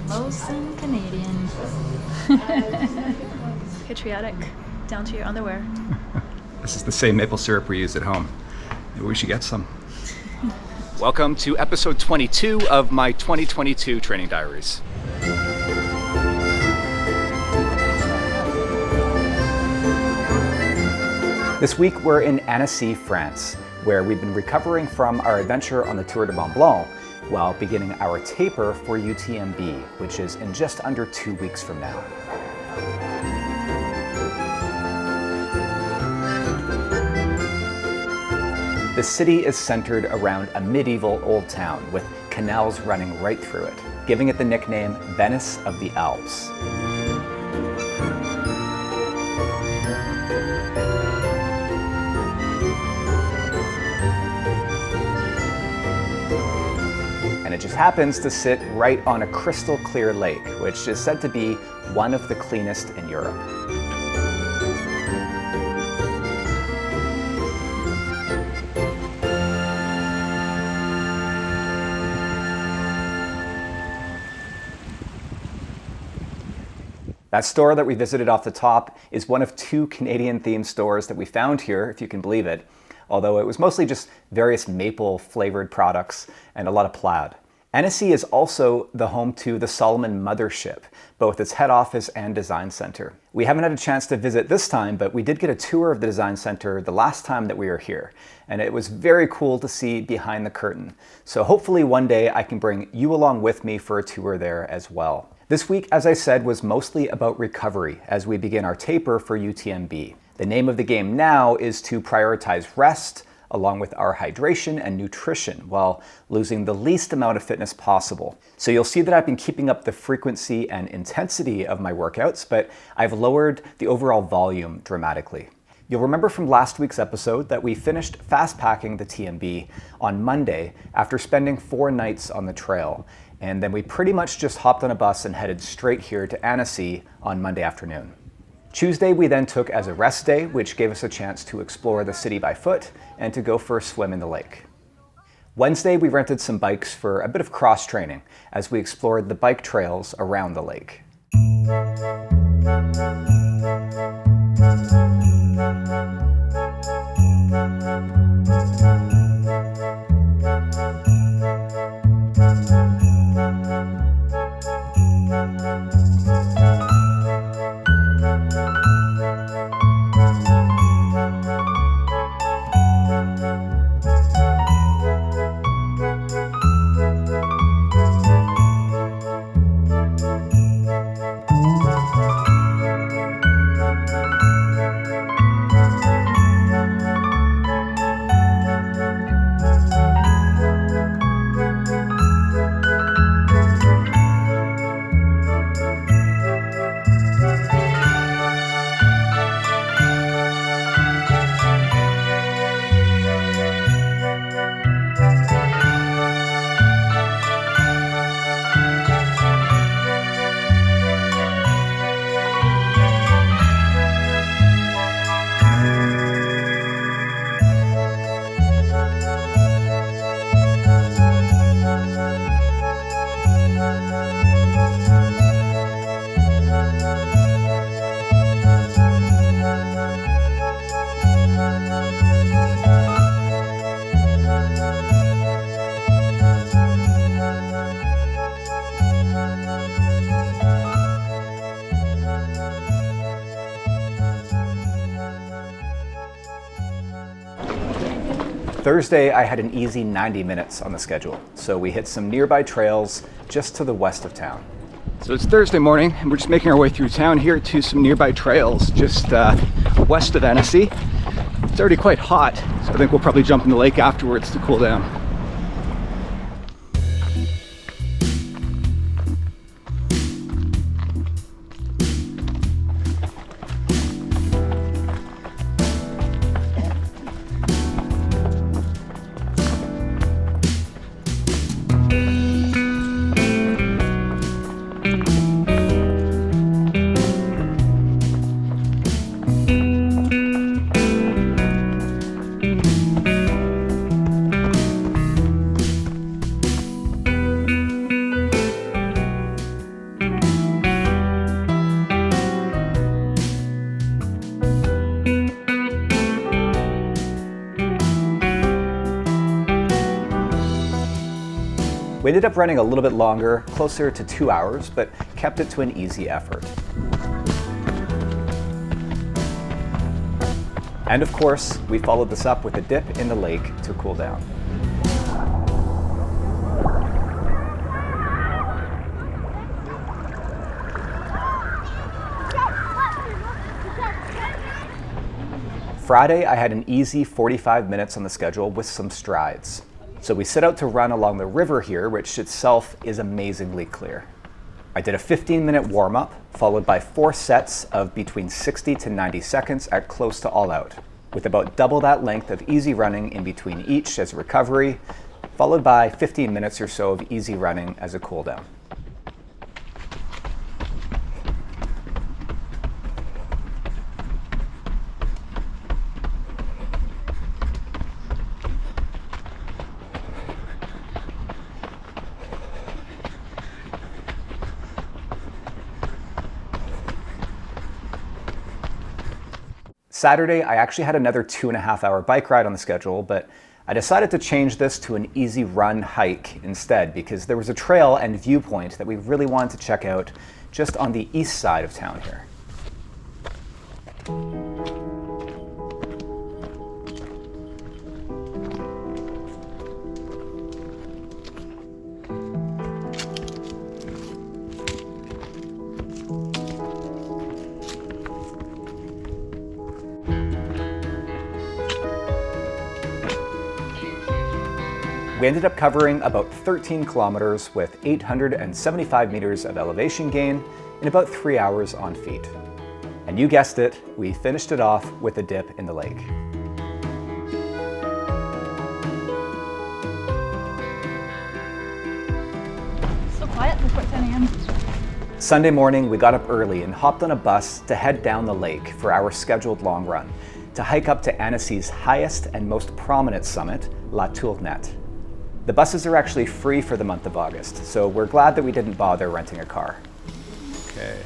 Most Canadian. Patriotic, down to your underwear. This is the same maple syrup we use at home. Maybe we should get some. Welcome to episode 22 of my 2022 training diaries. This week we're in Annecy, France, where we've been recovering from our adventure on the Tour de Mont Blanc while beginning our taper for UTMB, which is in just under 2 weeks from now. The city is centered around a medieval old town with canals running right through it, giving it the nickname Venice of the Alps. And it just happens to sit right on a crystal clear lake, which is said to be one of the cleanest in Europe. That store that we visited off the top is one of 2 Canadian-themed stores that we found here, if you can believe it, although it was mostly just various maple-flavored products and a lot of plaid. Annecy is also the home to the Solomon Mothership, both its head office and design center. We haven't had a chance to visit this time, but we did get a tour of the design center the last time that we were here, and it was very cool to see behind the curtain. So hopefully one day I can bring you along with me for a tour there as well. This week, as I said, was mostly about recovery as we begin our taper for UTMB. The name of the game now is to prioritize rest along with our hydration and nutrition while losing the least amount of fitness possible. So you'll see that I've been keeping up the frequency and intensity of my workouts, but I've lowered the overall volume dramatically. You'll remember from last week's episode that we finished fast packing the TMB on Monday after spending 4 nights on the trail. And then we pretty much just hopped on a bus and headed straight here to Annecy on Monday afternoon. Tuesday we then took as a rest day, which gave us a chance to explore the city by foot and to go for a swim in the lake. Wednesday we rented some bikes for a bit of cross training as we explored the bike trails around the lake. Thursday, I had an easy 90 minutes on the schedule, so we hit some nearby trails just to the west of town. So it's Thursday morning, and we're just making our way through town here to some nearby trails just west of Annecy. It's already quite hot, so I think we'll probably jump in the lake afterwards to cool down. We ended up running a little bit longer, closer to 2 hours, but kept it to an easy effort. And of course, we followed this up with a dip in the lake to cool down. Friday, I had an easy 45 minutes on the schedule with some strides. So we set out to run along the river here, which itself is amazingly clear. I did a 15-minute warm-up, followed by 4 sets of between 60 to 90 seconds at close to all out, with about double that length of easy running in between each as a recovery, followed by 15 minutes or so of easy running as a cool down. Saturday, I actually had another 2.5-hour bike ride on the schedule, but I decided to change this to an easy run hike instead because there was a trail and viewpoint that we really wanted to check out just on the east side of town here. We ended up covering about 13 kilometers with 875 meters of elevation gain in about 3 hours on feet. And you guessed it, we finished it off with a dip in the lake. So quiet before 10 a.m. Sunday morning, we got up early and hopped on a bus to head down the lake for our scheduled long run, to hike up to Annecy's highest and most prominent summit, La Tournette. The buses are actually free for the month of August, so we're glad that we didn't bother renting a car. Okay.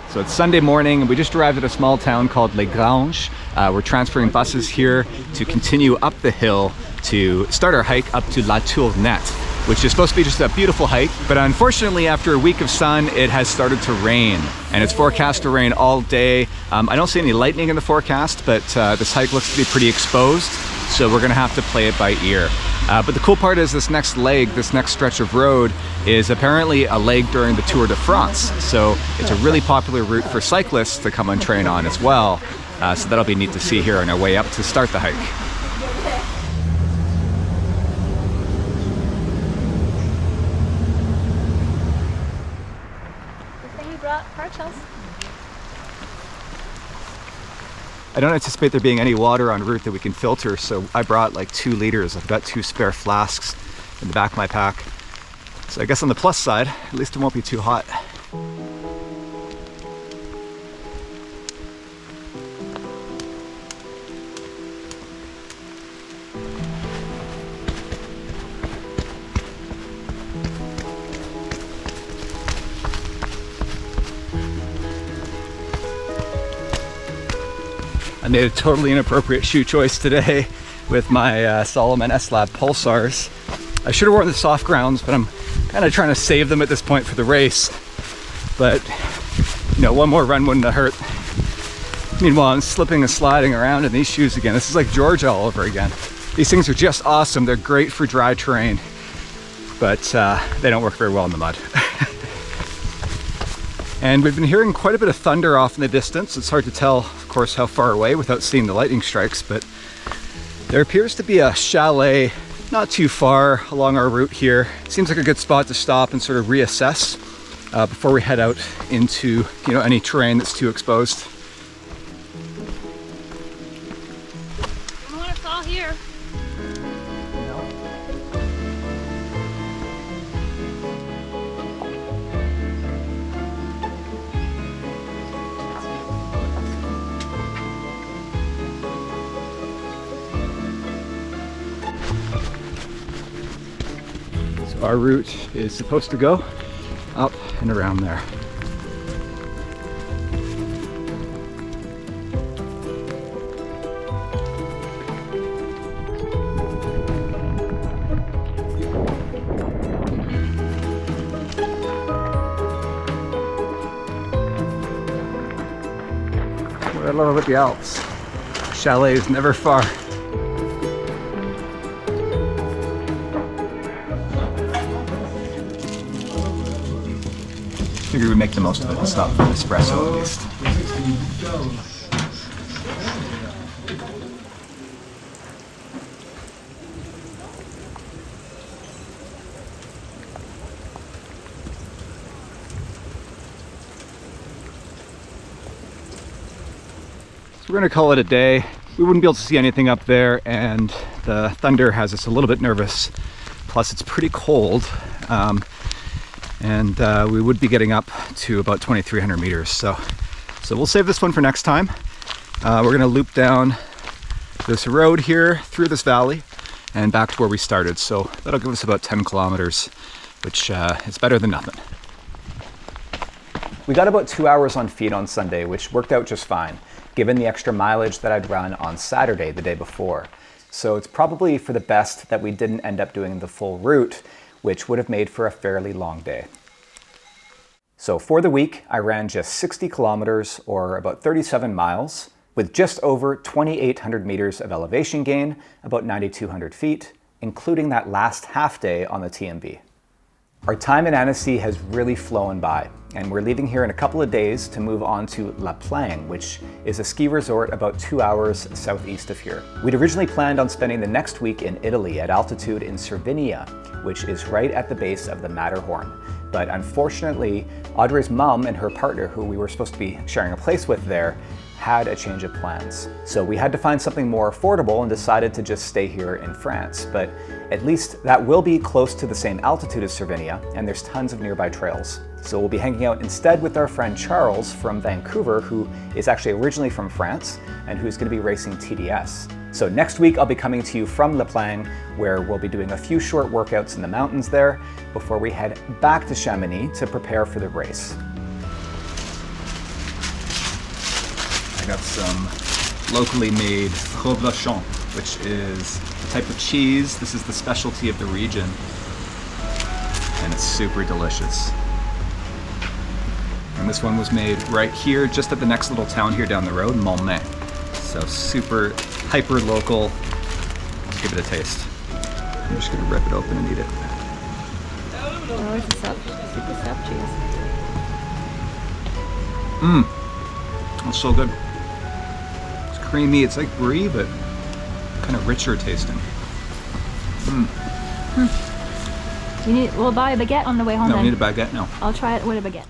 So it's Sunday morning, and we just arrived at a small town called Les Granges. We're transferring buses here to continue up the hill to start our hike up to La Tournette, which is supposed to be just a beautiful hike. But unfortunately, after a week of sun, it has started to rain, and it's forecast to rain all day. I don't see any lightning in the forecast, but this hike looks to be pretty exposed, so we're gonna have to play it by ear. But the cool part is this next leg, this next stretch of road is apparently a leg during the Tour de France. So it's a really popular route for cyclists to come and train on as well. So that'll be neat to see here on our way up to start the hike. Good thing we brought park shells. I don't anticipate there being any water en route that we can filter, so I brought like 2 liters. I've got 2 spare flasks in the back of my pack. So I guess on the plus side, at least it won't be too hot. I made a totally inappropriate shoe choice today with my Salomon S-Lab Pulsars. I should have worn the soft grounds, but I'm kind of trying to save them at this point for the race. But, you know, one more run wouldn't have hurt. Meanwhile, I'm slipping and sliding around in these shoes again. This is like Georgia all over again. These things are just awesome. They're great for dry terrain, but they don't work very well in the mud. And we've been hearing quite a bit of thunder off in the distance. It's hard to tell, of course, how far away without seeing the lightning strikes, but there appears to be a chalet not too far along our route here. Seems like a good spot to stop and sort of reassess before we head out into, you know, any terrain that's too exposed. I don't want to fall here. Our route is supposed to go up and around there. Gotta love it with the Alps. Chalet is never far. Figured we'd make the most of it and stop for an espresso at least. So we're gonna call it a day. We wouldn't be able to see anything up there, and the thunder has us a little bit nervous. Plus it's pretty cold. And we would be getting up to about 2,300 meters. So we'll save this one for next time. We're gonna loop down this road here through this valley and back to where we started. So that'll give us about 10 kilometers, which is better than nothing. We got about 2 hours on feet on Sunday, which worked out just fine, given the extra mileage that I'd run on Saturday, the day before. So it's probably for the best that we didn't end up doing the full route, which would have made for a fairly long day. So for the week, I ran just 60 kilometers, or about 37 miles, with just over 2,800 meters of elevation gain, about 9,200 feet, including that last half day on the TMB. Our time in Annecy has really flown by, and we're leaving here in a couple of days to move on to La Plagne, which is a ski resort about 2 hours southeast of here. We'd originally planned on spending the next week in Italy at altitude in Cervinia, which is right at the base of the Matterhorn. But unfortunately, Audrey's mom and her partner, who we were supposed to be sharing a place with there, had a change of plans. So we had to find something more affordable and decided to just stay here in France. But at least that will be close to the same altitude as Cervinia, and there's tons of nearby trails. So we'll be hanging out instead with our friend Charles from Vancouver, who is actually originally from France and who's going to be racing TDS. So next week I'll be coming to you from La Plagne, where we'll be doing a few short workouts in the mountains there before we head back to Chamonix to prepare for the race. I got some locally made Reblochon, which is a type of cheese. This is the specialty of the region, and it's super delicious. And this one was made right here, just at the next little town here down the road, Montmain. So super hyper local. Let's give it a taste. I'm just gonna rip it open and eat it. Oh, it's a super soft cheese. It's so good. It's creamy. It's like brie, but kind of richer tasting. We'll buy a baguette on the way home. No, then. we need a baguette now. I'll try it with a baguette.